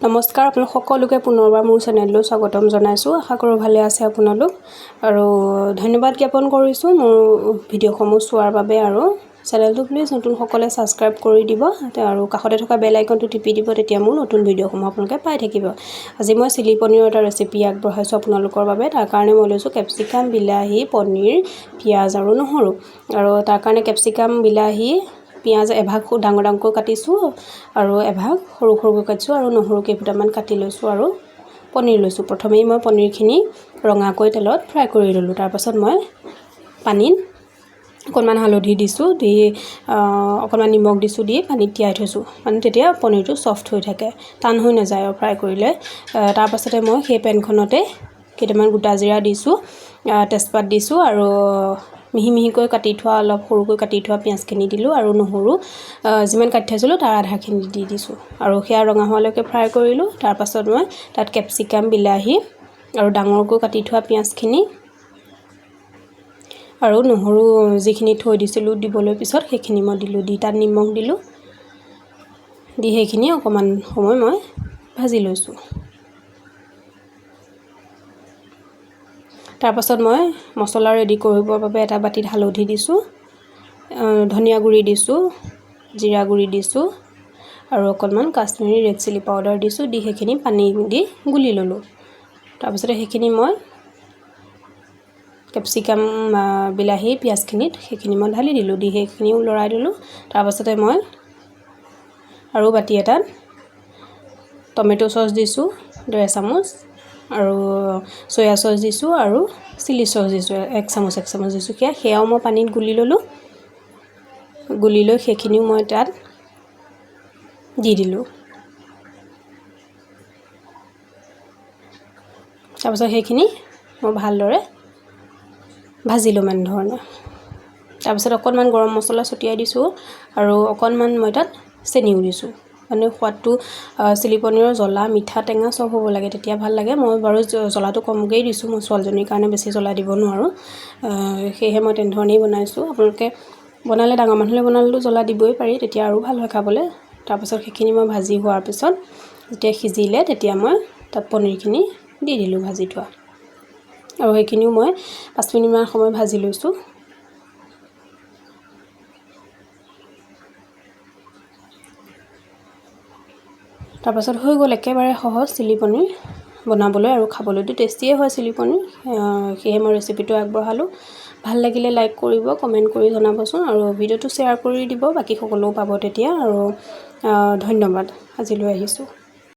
নমস্কাৰ আপোনালোক সকলোকে পুনৰবাৰ মোৰ চেনেললৈ স্বাগতম জনাইছোঁ। আশা কৰোঁ ভালে আছে আপোনালোক আৰু ধন্যবাদ জ্ঞাপন কৰিছোঁ মোৰ ভিডিঅ'সমূহ চোৱাৰ বাবে আৰু চেনেলটো প্লিজ নতুনসকলে ছাবস্ক্ৰাইব কৰি দিব আৰু কাষতে থকা বেল আইকনটো টিপি দিব, তেতিয়া মোৰ নতুন ভিডিঅ'সমূহ আপোনালোকে পাই থাকিব। আজি মই চিলি পনীৰৰ এটা ৰেচিপি আগবঢ়াইছোঁ আপোনালোকৰ বাবে। তাৰ কাৰণে মই লৈছোঁ কেপচিকাম, বিলাহী, পনীৰ, পিঁয়াজ আৰু নহৰু। আৰু তাৰ কাৰণে কেপচিকাম, বিলাহী, পিঁয়াজ এভাগ ডাঙৰ ডাঙৰকৈ কাটিছোঁ আৰু এভাগ সৰু সৰুকৈ কাটিছোঁ আৰু নহৰু কেইফুটামান কাটি লৈছোঁ আৰু পনীৰ লৈছোঁ। প্ৰথমেই মই পনীৰখিনি ৰঙাকৈ তেলত ফ্ৰাই কৰি ল'লোঁ। তাৰপাছত মই পানীত অকণমান হালধি দিছোঁ, দি অকণমান নিমখ দিছোঁ, দি পানীত তিয়াই থৈছোঁ। মানে তেতিয়া পনীৰটো ছফ্ট হৈ থাকে, টান হৈ নাযায় আৰু ফ্ৰাই কৰিলে। তাৰপাছতে মই সেই পেনখনতে কেইটামান গোটা জিৰা দিছোঁ, তেজপাত দিছোঁ আৰু মিহি মিহিকৈ কাটি থোৱা অলপ সৰুকৈ কাটি থোৱা পিঁয়াজখিনি দিলোঁ আৰু নহৰু যিমান কাটি থৈছিলোঁ তাৰ আধাখিনি দি দিছোঁ আৰু সেয়া ৰঙা হোৱালৈকে ফ্ৰাই কৰিলোঁ। তাৰপাছত মই তাত কেপচিকাম, বিলাহী আৰু ডাঙৰকৈ কাটি থোৱা পিঁয়াজখিনি আৰু নহৰু যিখিনি থৈ দিছিলোঁ দিবলৈ পিছত সেইখিনি মই দিলোঁ, দি তাত নিমখ দিলোঁ, দি সেইখিনি অকণমান সময় মই ভাজি লৈছোঁ। তাৰপাছত মই মছলা ৰেডি কৰিবৰ বাবে এটা বাতিত হালধি দিছোঁ, ধনিয়া গুড়ি দিছোঁ, জিৰা গুড়ি দিছোঁ আৰু অকণমান কাশ্মীৰী ৰেড চিলি পাউডাৰ দিছোঁ, দি সেইখিনি পানী দি গুলি ল'লোঁ। তাৰপিছতে সেইখিনি মই কেপচিকাম, বিলাহী, পিঁয়াজখিনিত সেইখিনি মই ঢালি দিলোঁ, দি সেইখিনিও লৰাই দিলোঁ। তাৰপাছতে মই আৰু বাতি এটাত টমেটো চচ দিছোঁ 1.5 চামুচ আৰু চয়া চচ দিছোঁ আৰু চিলি চচ দিছোঁ 1 চামুচ দিছোঁ। সেয়াও মই পানীত গুলি ল'লোঁ, গুলি লৈ সেইখিনিও মই তাত দি দিলোঁ। তাৰপাছত সেইখিনি মই ভালদৰে ভাজিলোঁ মানে ধৰণে। তাৰপিছত অকণমান গৰম মছলা ছটিয়াই দিছোঁ আৰু অকণমান মই তাত চেনিও দিছোঁ, মানে সোৱাদটো চিলি পনীৰৰ জ্বলা, মিঠা, টেঙা চব হ'ব লাগে, তেতিয়া ভাল লাগে। মই বাৰু জ্বলাটো কমকৈয়ে দিছোঁ, মই ছোৱালীজনীৰ কাৰণে বেছি জ্বলা দিব নোৱাৰোঁ, সেয়েহে মই তেনেধৰণেই বনাইছোঁ। আপোনালোকে বনালে, ডাঙৰ মানুহলৈ বনালেতো জ্বলা দিবই পাৰি, তেতিয়া আৰু ভাল হয় খাবলৈ। তাৰপাছত সেইখিনি মই ভাজি হোৱাৰ পিছত যেতিয়া সিজিলে তেতিয়া মই তাত পনীৰখিনি দি দিলোঁ ভাজি থোৱা আৰু সেইখিনিও মই 5 মিনিটমান সময় ভাজি লৈছোঁ। তাৰপাছত হৈ গ'ল একেবাৰে সহজ চিলি পনীৰ বনাবলৈ আৰু খাবলৈতো টেষ্টিয়ে হয় চিলি পনীৰ। সেয়ে মই ৰেচিপিটো আগবঢ়ালোঁ। ভাল লাগিলে লাইক কৰিব, কমেণ্ট কৰি জনাবচোন আৰু ভিডিঅ'টো শ্বেয়াৰ কৰি দিব, বাকী সকলেও পাব তেতিয়া। আৰু ধন্যবাদ, আজিলৈ আহিছোঁ।